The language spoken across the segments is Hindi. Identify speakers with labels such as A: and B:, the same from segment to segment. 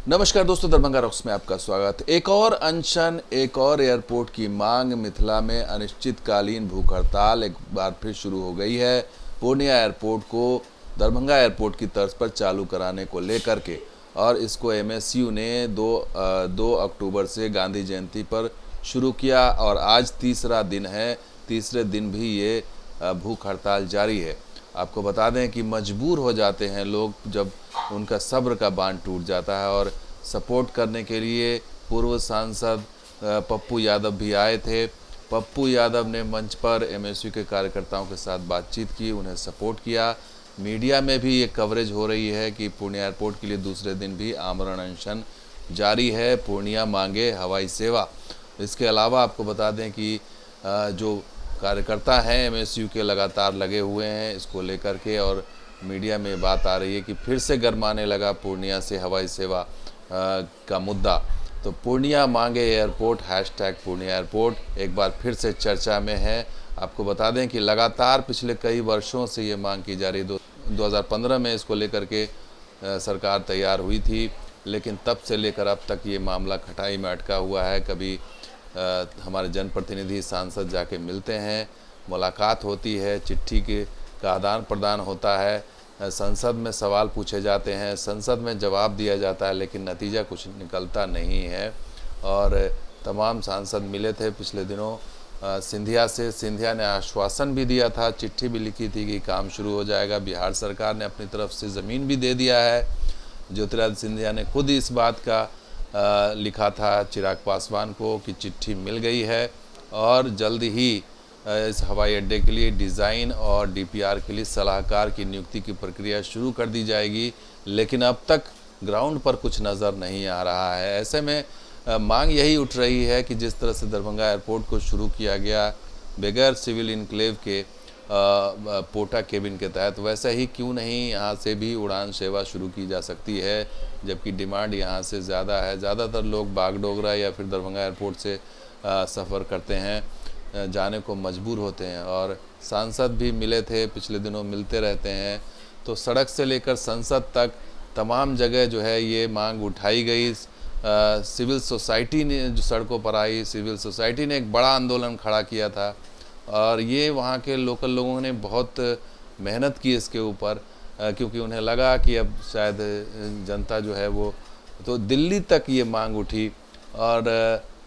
A: नमस्कार दोस्तों, दरभंगा रॉक्स में आपका स्वागत। एक और अनशन, एक और एयरपोर्ट की मांग। मिथिला में अनिश्चितकालीन भूख हड़ताल एक बार फिर शुरू हो गई है। पूर्णिया एयरपोर्ट को दरभंगा एयरपोर्ट की तर्ज पर चालू कराने को लेकर के, और इसको एमएसयू ने 2 अक्टूबर से गांधी जयंती पर शुरू किया और आज तीसरा दिन है। तीसरे दिन भी ये भूख हड़ताल जारी है। आपको बता दें कि मजबूर हो जाते हैं लोग जब उनका सब्र का बांध टूट जाता है। और सपोर्ट करने के लिए पूर्व सांसद पप्पू यादव भी आए थे। पप्पू यादव ने मंच पर एमएसयू के कार्यकर्ताओं के साथ बातचीत की, उन्हें सपोर्ट किया। मीडिया में भी ये कवरेज हो रही है कि पूर्णिया एयरपोर्ट के लिए दूसरे दिन भी आमरण अनशन जारी है। पूर्णिया मांगे हवाई सेवा। इसके अलावा आपको बता दें कि जो कार्यकर्ता हैं एमएसयू के लगातार लगे हुए हैं इसको लेकर के, और मीडिया में बात आ रही है कि फिर से गरमाने लगा पूर्णिया से हवाई सेवा का मुद्दा। तो पूर्णिया मांगे एयरपोर्ट, हैशटैग पूर्णिया एयरपोर्ट एक बार फिर से चर्चा में है। आपको बता दें कि लगातार पिछले कई वर्षों से ये मांग की जा रही। 2015 में इसको लेकर के सरकार तैयार हुई थी, लेकिन तब से लेकर अब तक ये मामला खटाई में अटका हुआ है। कभी हमारे जनप्रतिनिधि सांसद जाके मिलते हैं, मुलाकात होती है, चिट्ठी का आदान प्रदान होता है, संसद में सवाल पूछे जाते हैं, संसद में जवाब दिया जाता है, लेकिन नतीजा कुछ निकलता नहीं है। और तमाम सांसद मिले थे पिछले दिनों सिंधिया से। सिंधिया ने आश्वासन भी दिया था, चिट्ठी भी लिखी थी कि काम शुरू हो जाएगा। बिहार सरकार ने अपनी तरफ से ज़मीन भी दे दिया है। ज्योतिरादित्य सिंधिया ने खुद इस बात का लिखा था चिराग पासवान को कि चिट्ठी मिल गई है और जल्द ही इस हवाई अड्डे के लिए डिज़ाइन और डीपीआर के लिए सलाहकार की नियुक्ति की प्रक्रिया शुरू कर दी जाएगी। लेकिन अब तक ग्राउंड पर कुछ नज़र नहीं आ रहा है। ऐसे में मांग यही उठ रही है कि जिस तरह से दरभंगा एयरपोर्ट को शुरू किया गया बगैर सिविल इनक्लेव के पोटा केबिन के तहत, वैसे ही क्यों नहीं यहाँ से भी उड़ान सेवा शुरू की जा सकती है, जबकि डिमांड यहाँ से ज़्यादा है। ज़्यादातर लोग बागडोगरा या फिर दरभंगा एयरपोर्ट से सफ़र करते हैं, जाने को मजबूर होते हैं। और सांसद भी मिले थे, पिछले दिनों मिलते रहते हैं। तो सड़क से लेकर संसद तक तमाम जगह जो है ये मांग उठाई गई। सिविल सोसाइटी ने जो सड़कों पर आई, सिविल सोसाइटी ने एक बड़ा आंदोलन खड़ा किया था और ये वहाँ के लोकल लोगों ने बहुत मेहनत की इसके ऊपर, क्योंकि उन्हें लगा कि अब शायद जनता जो है वो, तो दिल्ली तक ये मांग उठी और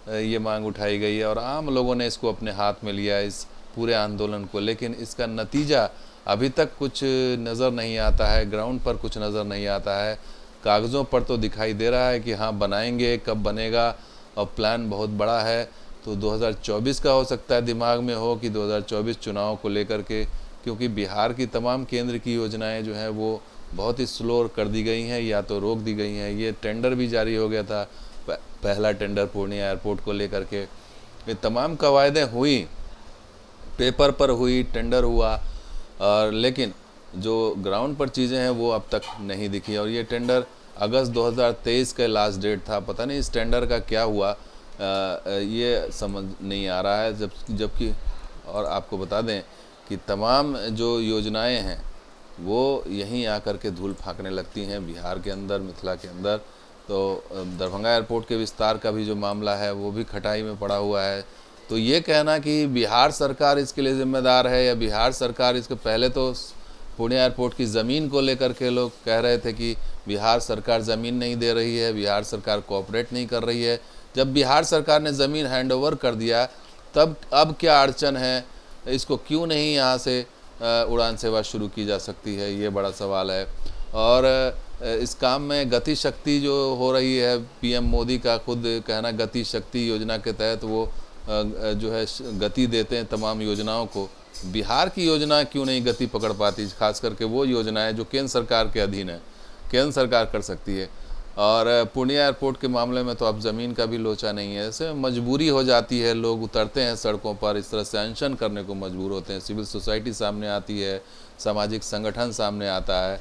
A: ये मांग उठाई गई और आम लोगों ने इसको अपने हाथ में लिया, इस पूरे आंदोलन को। लेकिन इसका नतीजा अभी तक कुछ नज़र नहीं आता है, ग्राउंड पर कुछ नज़र नहीं आता है। कागज़ों पर तो दिखाई दे रहा है कि हाँ बनाएंगे, कब बनेगा, और प्लान बहुत बड़ा है। तो 2024 का हो सकता है दिमाग में हो कि 2024 चुनाव को लेकर के, क्योंकि बिहार की तमाम केंद्र की योजनाएं जो हैं वो बहुत ही स्लो कर दी गई हैं या तो रोक दी गई हैं। ये टेंडर भी जारी हो गया था, पहला टेंडर पूर्णिया एयरपोर्ट को लेकर के। ये तमाम कवायदें हुई, पेपर पर हुई, टेंडर हुआ, और लेकिन जो ग्राउंड पर चीज़ें हैं वो अब तक नहीं दिखी। और ये टेंडर अगस्त 2023 का लास्ट डेट था, पता नहीं इस टेंडर का क्या हुआ, ये समझ नहीं आ रहा है। जबकि और आपको बता दें कि तमाम जो योजनाएं हैं वो यहीं आकर के धूल फांकने लगती हैं बिहार के अंदर, मिथिला के अंदर। तो दरभंगा एयरपोर्ट के विस्तार का भी जो मामला है वो भी खटाई में पड़ा हुआ है। तो ये कहना कि बिहार सरकार इसके लिए ज़िम्मेदार है या बिहार सरकार इसके, पहले तो पूर्णिया एयरपोर्ट की ज़मीन को लेकर के लोग कह रहे थे कि बिहार सरकार ज़मीन नहीं दे रही है, बिहार सरकार कोऑपरेट नहीं कर रही है। जब बिहार सरकार ने ज़मीन हैंडओवर कर दिया तब अब क्या अड़चन है, इसको क्यों नहीं यहाँ से उड़ान सेवा शुरू की जा सकती है, ये बड़ा सवाल है। और इस काम में गति शक्ति जो हो रही है, पीएम मोदी का खुद कहना, गति शक्ति योजना के तहत वो जो है गति देते हैं तमाम योजनाओं को। बिहार की योजना क्यों नहीं गति पकड़ पाती, खास करके वो योजनाएं जो केंद्र सरकार के अधीन है, केंद्र सरकार कर सकती है। और पूर्णिया एयरपोर्ट के मामले में तो अब ज़मीन का भी लोचा नहीं है। ऐसे मजबूरी हो जाती है, लोग उतरते हैं सड़कों पर, इस तरह से अनशन करने को मजबूर होते हैं। सिविल सोसाइटी सामने आती है, सामाजिक संगठन सामने आता है,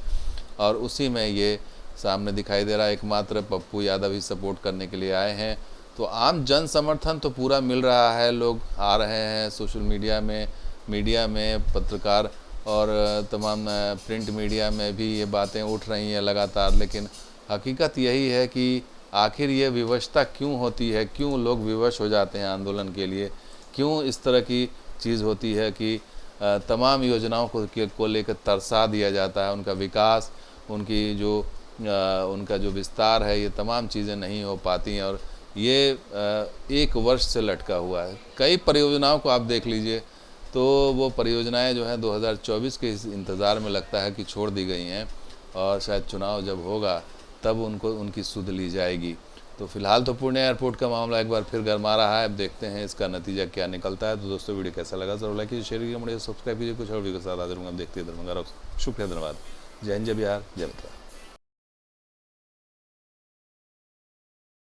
A: और उसी में ये सामने दिखाई दे रहा है। एकमात्र पप्पू यादव ही सपोर्ट करने के लिए आए हैं। तो आम जन समर्थन तो पूरा मिल रहा है, लोग आ रहे हैं सोशल मीडिया में पत्रकार और तमाम प्रिंट मीडिया में भी ये बातें उठ रही हैं लगातार। लेकिन हकीकत यही है कि आखिर ये विवशता क्यों होती है, क्यों लोग विवश हो जाते हैं आंदोलन के लिए, क्यों इस तरह की चीज़ होती है कि तमाम योजनाओं को लेकर तरसा दिया जाता है, उनका विकास, उनकी जो उनका जो विस्तार है, ये तमाम चीज़ें नहीं हो पाती हैं। और ये 1 वर्ष से लटका हुआ है। कई परियोजनाओं को आप देख लीजिए तो वो परियोजनाएं जो हैं 2024 के इस इंतज़ार में लगता है कि छोड़ दी गई हैं, और शायद चुनाव जब होगा तब उनको उनकी सुध ली जाएगी। तो फिलहाल तो पूर्णिया एयरपोर्ट का मामला एक बार फिर गरमा रहा है। अब देखते हैं इसका नतीजा क्या निकलता है। तो दोस्तों, वीडियो कैसा लगा ज़रूर लाइक कीजिए, शेयर कीजिए, मुझे सब्सक्राइब कीजिए। कुछ और वीडियो के साथ हाजिर हूँ। अब देखते हैं धर्मंगा। शुक्रिया, धन्यवाद। जय हिंद, जय बिहार, जय मिथिला।